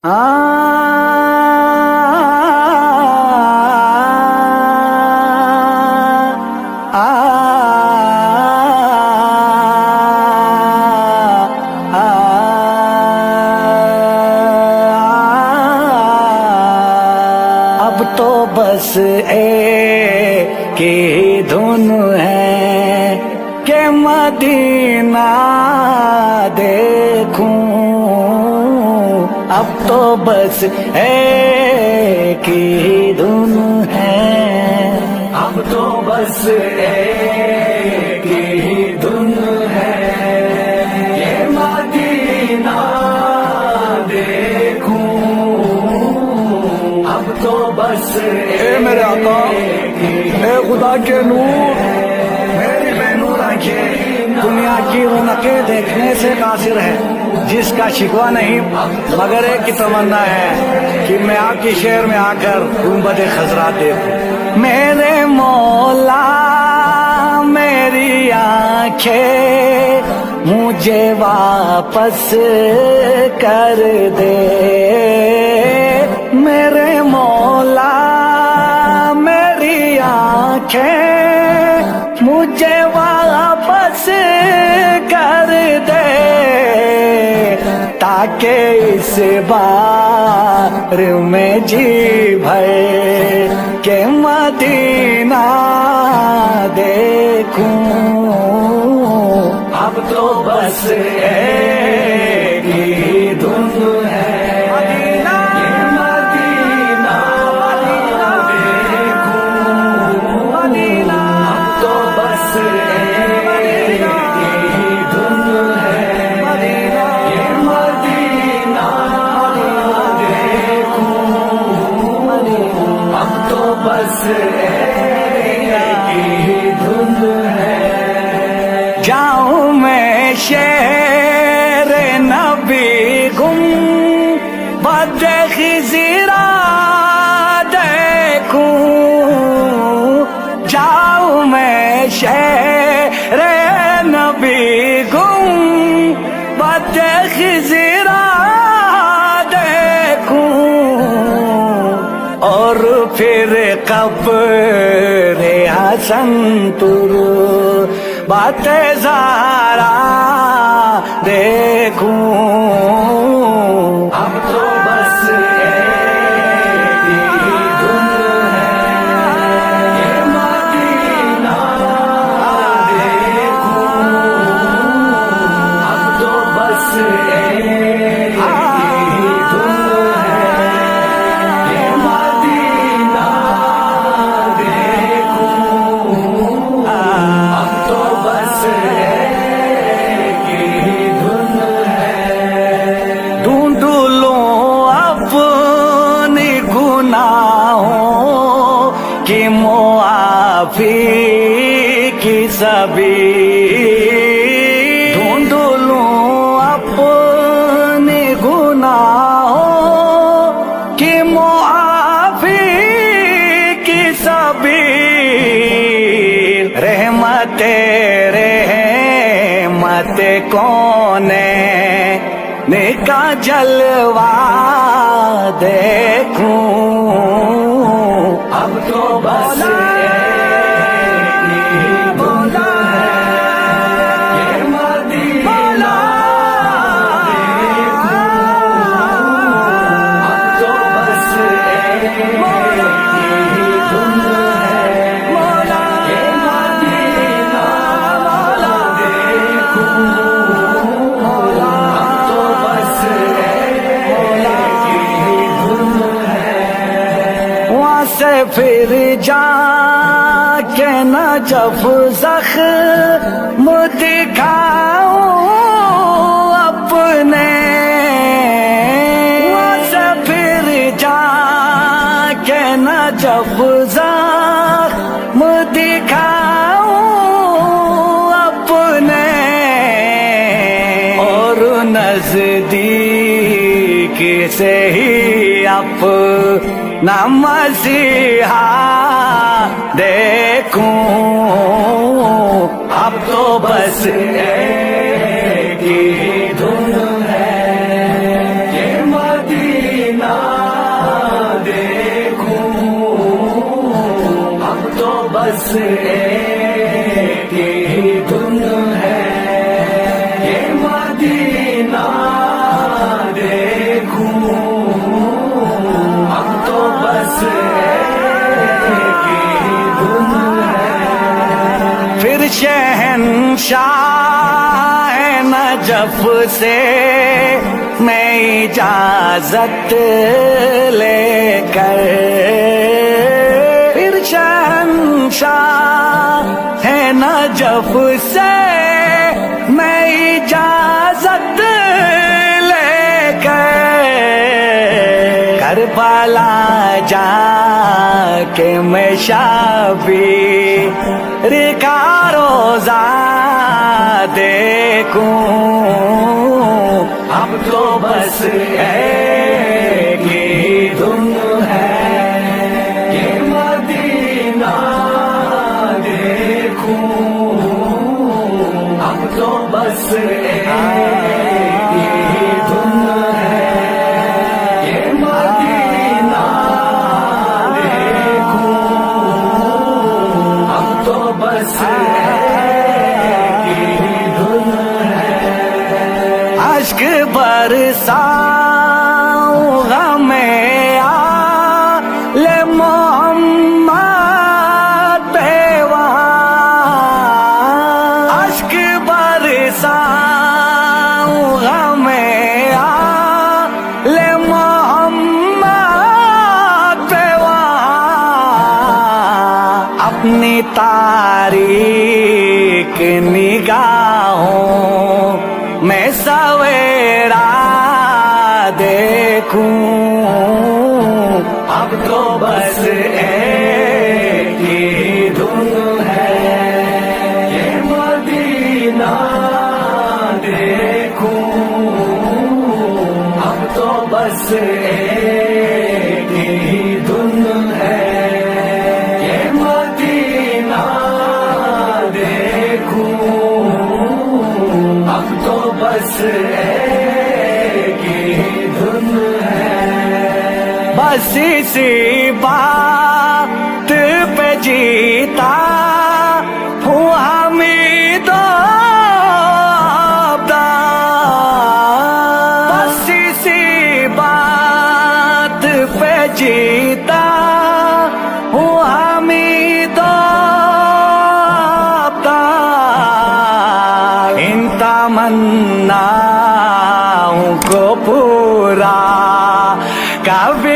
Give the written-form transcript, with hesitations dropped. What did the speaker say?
اب تو بس ایک ہی دھن ہے کہ مدینہ دیکھوں، اب تو بس ایک ہی دھن ہے، اب تو بس ایک ہی دھن ہے کہ مدینہ دیکھوں، اب تو بس اے میرے آقا، اے خدا کے نور، میری بے نور آنکھیں دنیا کی رونقیں دیکھنے سے قاصر ہے، جس کا شکوہ نہیں مگر ایک کی تمنا ہے کہ میں آپ کی شہر میں آ کر گنبد خضرا دیکھوں۔ میرے مولا میری آنکھیں مجھے واپس کر دے، میرے مولا میری آنکھیں مجھے واپس کر دے، تاکہ اس بار میں جی بھر کے مدینہ دیکھوں، اب تو بس ایک ہی دھن ہے مدینہ دیکھوں، مدینہ اب تو بس ایک ہی دھن ہے مدینہ دیکھوں، اب تو بس ایک ہی دھن ہے۔ جاؤں میں شہر نبی گنبد خضرا دیکھوں، جاؤں میں شہر نبی گنبد خضرا دیکھوں، اور پھر قبر حسن بات زہرا دیکھوں، اب تو بس ایک ہی دھن ہے کہ مدینہ دیکھوں، اب تو بس ایک ہی دھن ہے کہ مدینہ دیکھوں، اب تو بس ایک ہی دھن ہے۔ ڈھونڈ لوں اپنی گناہوں کی معافی کی سبیل، ڈھونڈ لوں اپنی گناہوں کی معافی کی سبیل، رحمت کونے کا جلوہ دیکھوں، اب تو بس ایک ہی دھن ہے کہ مدینہ دیکھوں، اب تو بس ایک ہی دھن ہے کہ مدینہ دیکھوں، اب تو بس ایک ہی دھن ہے۔ وہاں سے پھر جا کے نجف زخم دکھاؤں اپنے، وہاں سے پھر جا کے نجف زخم دکھاؤں اپنے، اور نزدیک سے ہی اپنا مسیحا دیکھوں، اب تو بس ایک ہی دھن ہے کہ مدینہ ایک ہی دھن ہے یہ مدینہ دیکھوں اب تو بس ایک ہی دھن ہے پھر شہنشاہ نجف سے میں اجازت لے کر پھر شہنشاہ ہے نجف سے میں اجازت لے کر کربلا جا کے میں شبیر کا روزہ دیکھوں اب تو بس ایک ہی دھن ہے یہ مدینہ دیکھوں اب تو بس ایک ہی دھن ہے یہ مدینہ دیکھوں اب تو بس اشک برساؤں غم آل محمد پہ وہاں اشک برساؤں غم آل محمد پہ وہاں اپنی تاریک نگاہوں میں سویرا دیکھوں اب تو بس ایک ہی دھن ہے یہ مدینہ دیکھوں اب تو بس ایک ہی دھن ہے یہ مدینہ دیکھوں اب تو بس ایک ہی دھن ہے بس اسی بات پہ جیتا ہوں حمید و عبدال بس اسی بات پہ جیتا ہوں حمید و عبدال ان تمناؤں کو پورا کبھی